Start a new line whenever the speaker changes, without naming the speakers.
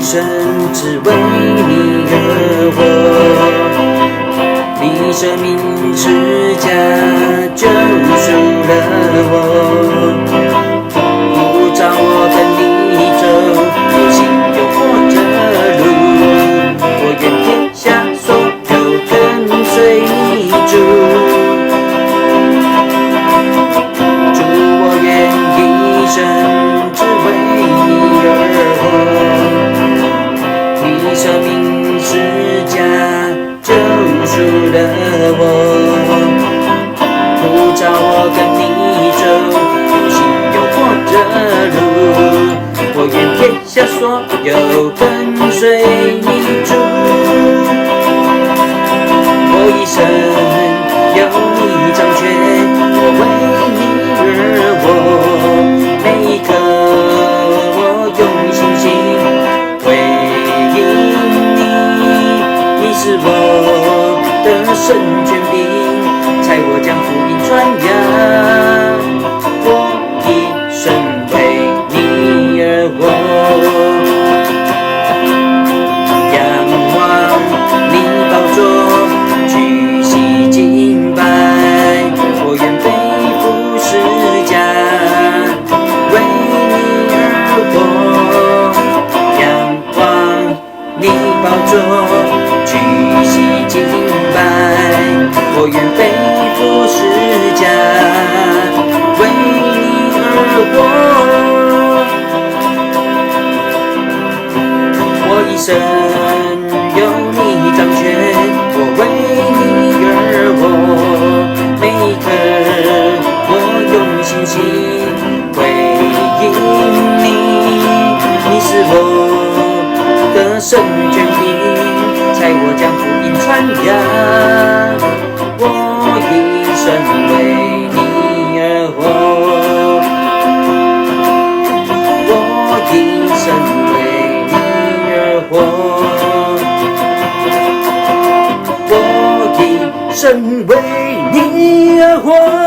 生只为你而活，你生命之家救赎了我，不找我跟你走，有心有活着路，我愿撇下所有跟随你主，主我愿一生只为你而活，你生命之家救赎了我，不找我跟你走，有心有活着路，我愿撇下所有跟随你主，我一生有你掌权，我为你而活，每一刻我用信心回应你，你是我的神权柄，才我将福音传扬，我一生为你而活，仰望你宝座，屈膝敬拜，我愿背负十架，为你而活，仰望你宝座，屈膝敬拜，我愿背负十架，为你而活，我一生有你掌权，我为你而活，每一刻我用信心回应你，你是我的神权柄，才我将福音传扬，我一生为你而活，我一生为你而活，我一生为你而活。